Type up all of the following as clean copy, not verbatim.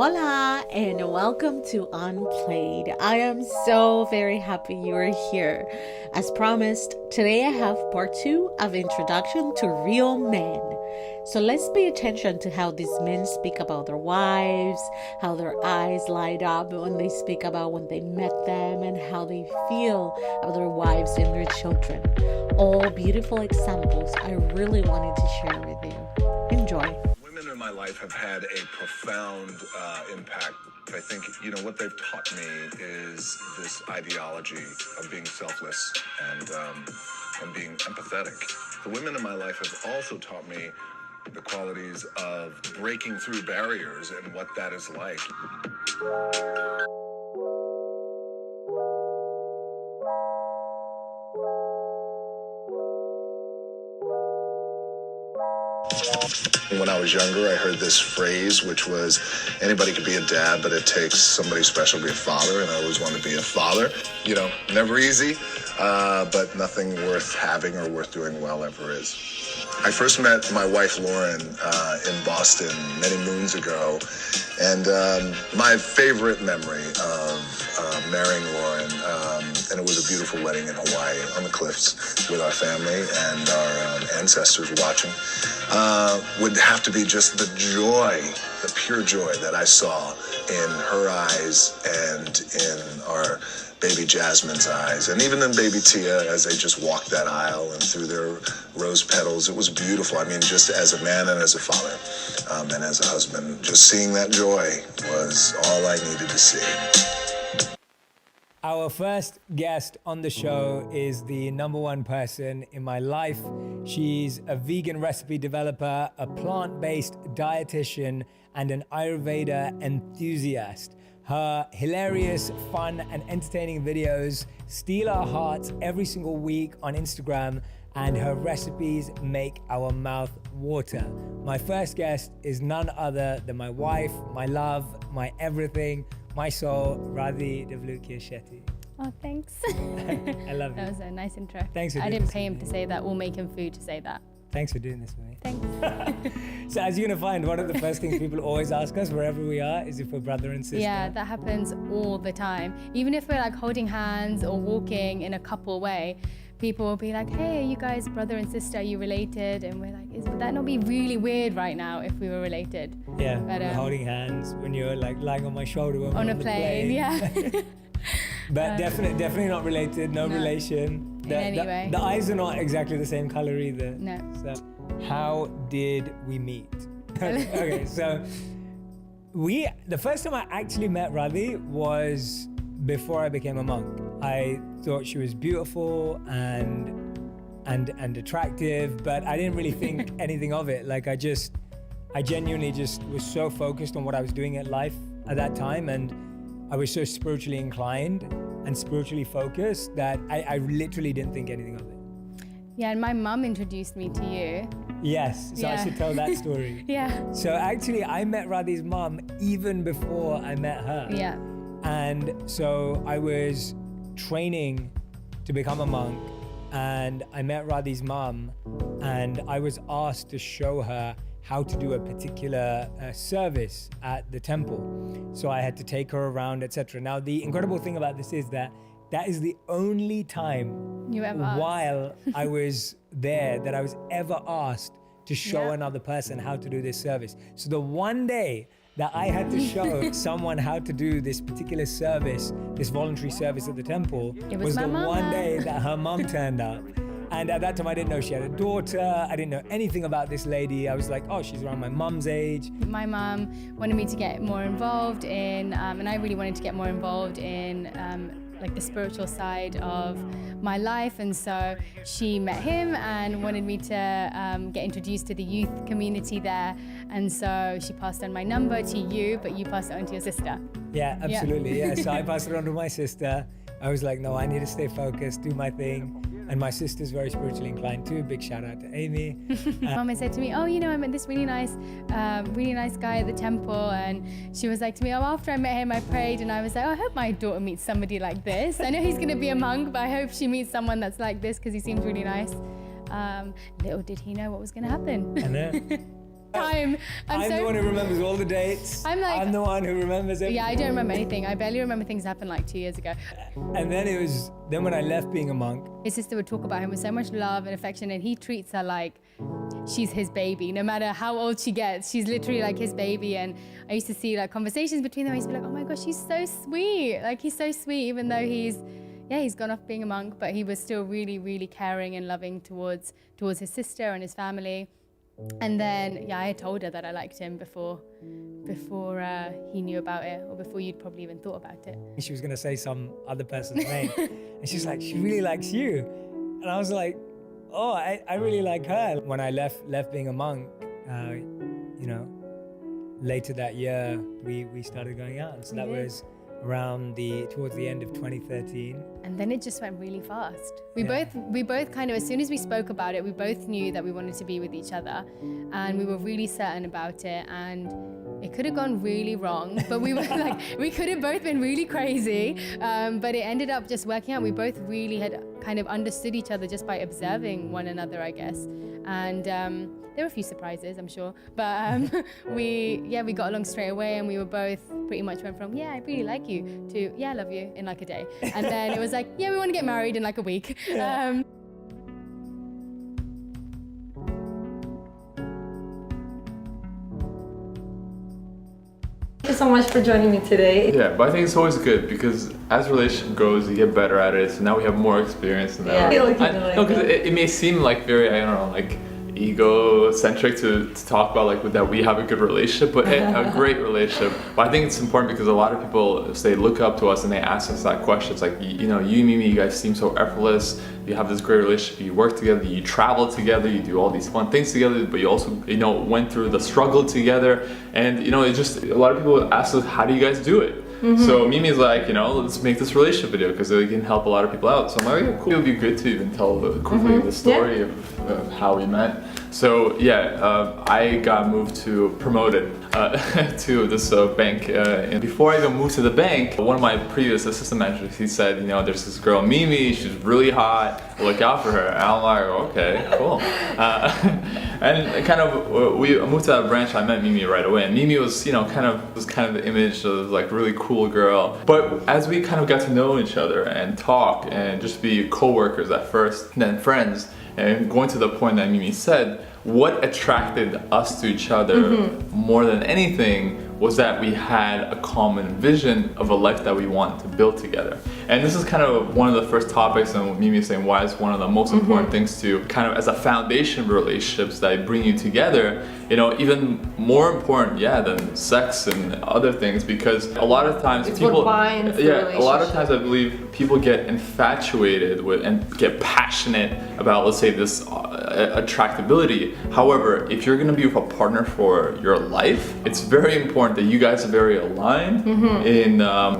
Hola and welcome to Unplayed. I am so very happy you are here. As promised, today I have part 2 of Introduction to Real Men. So let's pay attention to how these men speak about their wives, how their eyes light up when they speak about when they met them, and how they feel about their wives and their children. All beautiful examples I really wanted to share with you. Enjoy. Women in my life have had a profound impact. I think, what they've taught me is this ideology of being selfless and being empathetic. The women in my life have also taught me the qualities of breaking through barriers and what that is like. When I was younger, I heard this phrase, which was, anybody could be a dad, but it takes somebody special to be a father, and I always wanted to be a father. Never easy, but nothing worth having or worth doing well ever is. I first met my wife, Lauren, in Boston many moons ago, and my favorite memory of marrying Lauren, and it was a beautiful wedding in Hawaii on the cliffs with our family and our ancestors watching, would have to be just the joy, the pure joy that I saw in her eyes and in our baby Jasmine's eyes, and even in baby Tia as they just walked that aisle and threw their rose petals. It was beautiful. I mean, just as a man and as a father and as a husband, just seeing that joy was all I needed to see. Our first guest on the show is the number one person in my life. She's a vegan recipe developer, a plant-based dietitian, and an Ayurveda enthusiast. Her hilarious, fun, and entertaining videos steal our hearts every single week on Instagram, and her recipes make our mouth water. My first guest is none other than my wife, my love, my everything, my soul, Radhi Devlukia Shetty. Oh, thanks. I love you. That was a nice intro. Thanks for I doing didn't this pay with him me. to say that. We'll make him food to say that. Thanks for doing this for me. Thanks. So as you're gonna find, one of the first things people always ask us wherever we are is if we're brother and sister. Yeah, that happens all the time. Even if we're like holding hands or walking in a couple way, people will be like, hey, are you guys brother and sister? Are you related? And we're like, would that not be really weird right now if we were related? Yeah, But, we're holding hands when you're like lying on my shoulder when On we're a the plane, yeah. But definitely not related, no relation. any way. The eyes are not exactly the same color either. No. So, how did we meet? Okay, so the first time I actually met Radhi was before I became a monk. I thought she was beautiful and attractive, but I didn't really think anything of it. Like I genuinely just was so focused on what I was doing in life at that time, and I was so spiritually inclined and spiritually focused that I literally didn't think anything of it. Yeah, and my mum introduced me to you. Yes, so I Yeah. should tell that story. Yeah. So actually, I met Radhi's mom even before I met her. Yeah. And so I was training to become a monk, and I met Radhi's mom, and I was asked to show her how to do a particular service at the temple. So I had to take her around, etc. Now, the incredible thing about this is that is the only time You ever asked. while I was there that I was ever asked to show Yeah. another person how to do this service. So the one day that I had to show someone how to do this particular service, this voluntary service at the temple, It was my the mama. one day that her mom turned up. And at that time, I didn't know she had a daughter. I didn't know anything about this lady. I was like, oh, she's around my mom's age. My mum wanted me to get more involved in, and I really wanted to get more involved in like the spiritual side of my life, and so she met him and wanted me to get introduced to the youth community there, and so she passed on my number to you, but you passed it on to your sister. Yeah, absolutely. Yeah. So I passed it on to my sister. I was like, no, I need to stay focused, do my thing. And my sister's very spiritually inclined too. Big shout out to Amy. Mom had said to me, oh, I met this really nice guy at the temple, and she was like to me, oh, after I met him, I prayed, and I was like, oh, I hope my daughter meets somebody like this. I know he's going to be a monk, but I hope she meets someone that's like this because he seems really nice. Little did he know what was going to happen. I know. time. I'm the one who remembers all the dates. I'm the one who remembers everything. Yeah, I don't remember anything. I barely remember things that happened like 2 years ago. And then when I left being a monk, his sister would talk about him with so much love and affection, and he treats her like she's his baby. No matter how old she gets, she's literally like his baby. And I used to see like conversations between them. I used to be like, oh my gosh, she's so sweet. Like, he's so sweet, even though he's gone off being a monk, but he was still really, really caring and loving towards his sister and his family. And then, I had told her that I liked him before he knew about it, or before you'd probably even thought about it. She was going to say some other person's name. And she's like, she really likes you. And I was like, oh, I really like her. When I left being a monk, later that year, we started going out. So that was around towards the end of 2013. And then it just went really fast. We both kind of, as soon as we spoke about it, we both knew that we wanted to be with each other, and we were really certain about it. And it could have gone really wrong, but we were like, we could have both been really crazy, but it ended up just working out. We both really had kind of understood each other just by observing one another, I guess. And there were a few surprises, I'm sure, but we got along straight away, and we were both pretty much went from, I really like you, to, I love you, in like a day. And then it was like, we want to get married in like a week. Thank you so much for joining me today. Yeah, but I think it's always good because as the relationship goes, you get better at it. So now we have more experience than ever. I feel like you do No, because it may seem like very, I don't know, like egocentric to talk about like that we have a good relationship, but a great relationship. But I think it's important because a lot of people, if they look up to us and they ask us that question, it's like, you and Mimi, you guys seem so effortless. You have this great relationship. You work together. You travel together. You do all these fun things together. But you also, went through the struggle together. And it just, a lot of people ask us, how do you guys do it? Mm-hmm. So Mimi's like, let's make this relationship video because it can help a lot of people out. So I'm like, cool. It would be good to even tell quickly the story of how we met. So I got promoted to this bank. And before I even moved to the bank, one of my previous assistant managers, he said, there's this girl Mimi, she's really hot, look out for her. And I'm like, okay, cool. And kind of, we moved to that branch, I met Mimi right away. And Mimi was, kind of the image of like really cool girl. But as we kind of got to know each other and talk and just be co-workers at first, then friends, and going to the point that Mimi said, what attracted us to each other more than anything was that we had a common vision of a life that we wanted to build together. And this is kind of one of the first topics, and Mimi is saying why it's one of the most important things to kind of as a foundation of relationships that bring you together, even more important, than sex and other things, because a lot of times it's people, what binds the a lot of times I believe people get infatuated with and get passionate about, let's say, this attractability. However, if you're going to be with a partner for your life, it's very important that you guys are very aligned.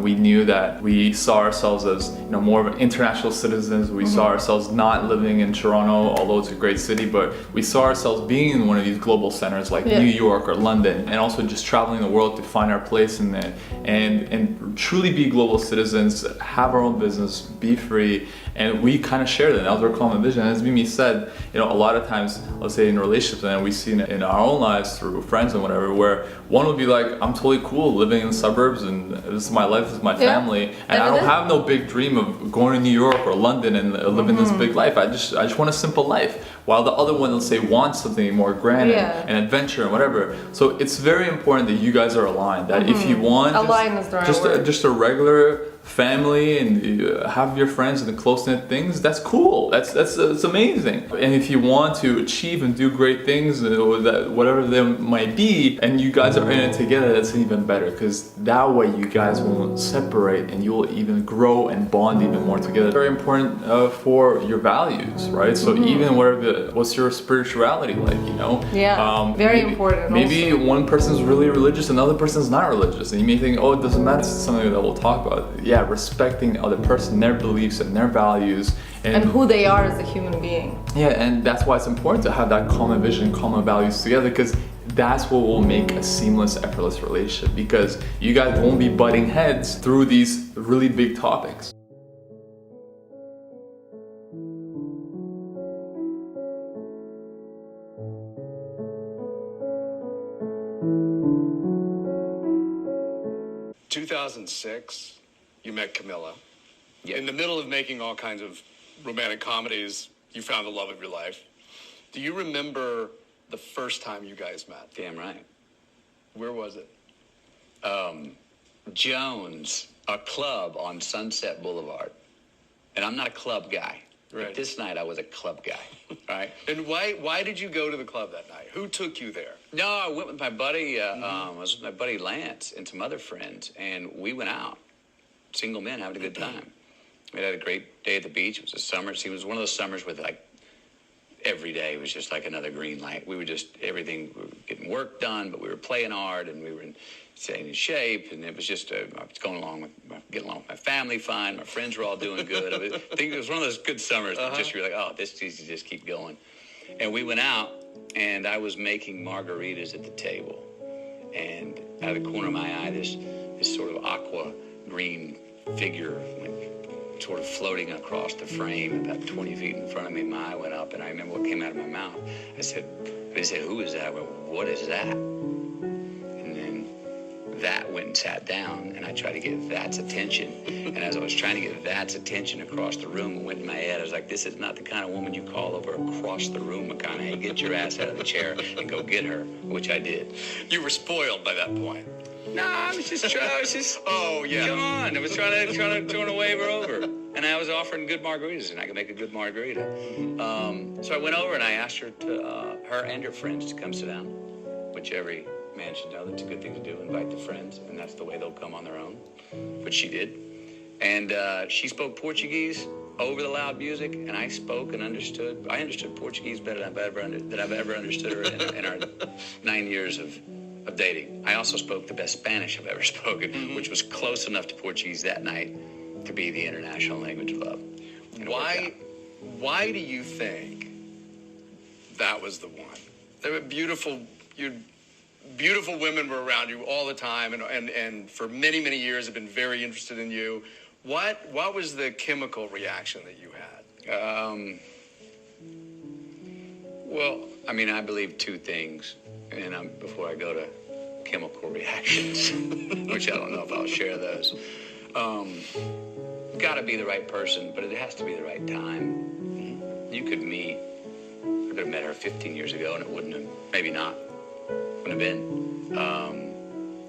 We knew that we saw ourselves as more of international citizens. We saw ourselves not living in Toronto, although it's a great city, but we saw ourselves being in one of these global centers like New York or London, and also just traveling the world to find our place in it and truly be global citizens, have our own business, be free. And we kind of shared that. That was our common vision. And as Mimi said, a lot of times, let's say in relationships, and we see it in our own lives through friends and whatever, where one would be like, I'm totally cool living in the suburbs and this is my life, this is my family, and I don't have no big dream of going to New York or London and living this big life. I just want a simple life. While the other one, let's say, wants something more grand and adventure and whatever. So it's very important that you guys are aligned. That if you want just a regular family and you have your friends and the close-knit things, that's cool. That's amazing. And if you want to achieve and do great things, whatever they might be, and you guys are in it together, that's even better, because that way you guys won't separate and you'll even grow and bond even more together. Very important for your values, right? So even what's your spirituality like, very important. Maybe one person's really religious, another person's not religious, and you may think, it doesn't matter. It's something that we'll talk about. Respecting the other person, their beliefs and their values, and who they are as a human being. And that's why it's important to have that common vision, common values together, because that's what will make a seamless, effortless relationship, because you guys won't be butting heads through these really big topics. 2006, you met Camilla. Yeah. In the middle of making all kinds of romantic comedies, you found the love of your life. Do you remember the first time you guys met? Damn right. Where was it? Jones, a club on Sunset Boulevard. And I'm not a club guy. Right. But this night I was a club guy. Right? And why did you go to the club that night? Who took you there? No, I went with my buddy. I was with my buddy Lance and some other friends, and we went out. Single men having a good time. We had a great day at the beach. It was a summer. See, it was one of those summers with like every day was just like another green light. We were just everything. We were getting work done, but we were playing hard, and we were staying in shape. And it was just I was getting along with my family fine. My friends were all doing good. I think it was one of those good summers. That just you're like, oh, this needs to just keep going. And we went out, and I was making margaritas at the table, and out of the corner of my eye, this sort of aqua green figure went sort of floating across the frame about 20 feet in front of me. My eye went up, and I remember what came out of my mouth. I said, who is that? I went, what is that? And then that went and sat down, and I tried to get that's attention. And as I was trying to get that's attention across the room, it went in my head. I was like, this is not the kind of woman you call over across the room, McConaughey. Get your ass out of the chair and go get her, which I did. You were spoiled by that point. No, I was just oh, yeah. Come on. I was trying to wave her over. And I was offering good margaritas, and I could make a good margarita. So I went over and I asked her her and her friends to come sit down, which every man should know that's a good thing to do, invite the friends, and that's the way they'll come on their own, which she did. And she spoke Portuguese over the loud music, and I spoke and understood. I understood Portuguese better than I've ever understood her in our 9 years of dating. I also spoke the best Spanish I've ever spoken, which was close enough to Portuguese that night to be the international language of love. And why do you think that was the one? There were beautiful women were around you all the time, and for many, many years have been very interested in you. What was the chemical reaction that you had? Well, I mean, I believe two things, and before I go to chemical reactions, which I don't know if I'll share those. Got to be the right person, but it has to be the right time. You could meet. I could have met her 15 years ago, and it wouldn't have. Maybe not. Wouldn't have been.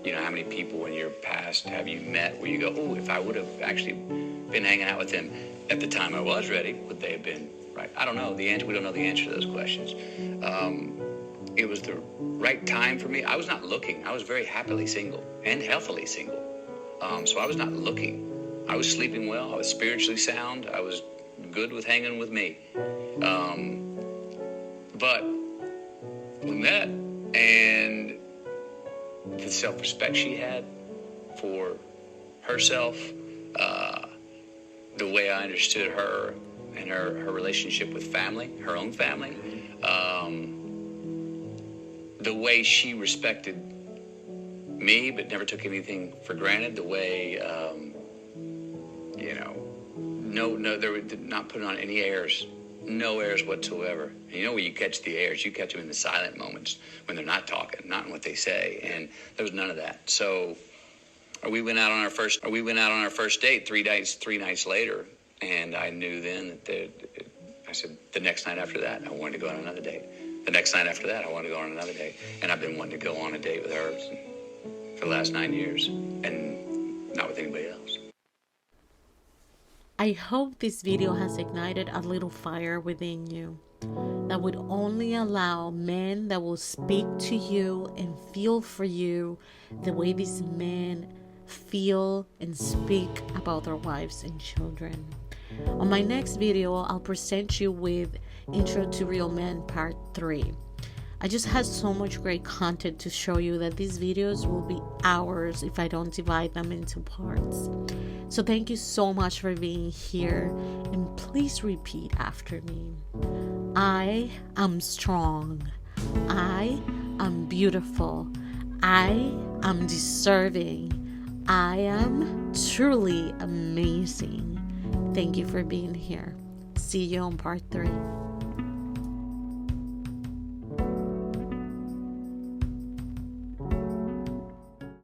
You know, how many people in your past have you met where you go, oh, if I would have actually been hanging out with them at the time I was ready, would they have been right? I don't know the answer. We don't know the answer to those questions. It was the right time for me. I was not looking. I was very happily single and healthily single. So I was not looking. I was sleeping well. I was spiritually sound. I was good with hanging with me. But we met, and the self-respect she had for herself, the way I understood her and her relationship with family, her own family, the way she respected me but never took anything for granted, the way, they were not putting on any airs, no airs whatsoever. And you know when you catch the airs, you catch them in the silent moments when they're not talking, not in what they say, and there was none of that. So we went out on our first date 3 nights later, and I knew then that I said the next night after that I wanted to go on another date. The next night after that I wanted to go on another date, and I've been wanting to go on a date with her for the last 9 years, and not with anybody else. I hope this video has ignited a little fire within you that would only allow men that will speak to you and feel for you the way these men feel and speak about their wives and children. On my next video, I'll present you with Intro to Real Men Part 3. I just had so much great content to show you that these videos will be hours if I don't divide them into parts. So thank you so much for being here, and please repeat after me. I am strong. I am beautiful. I am deserving. I am truly amazing. Thank you for being here. See you on Part 3.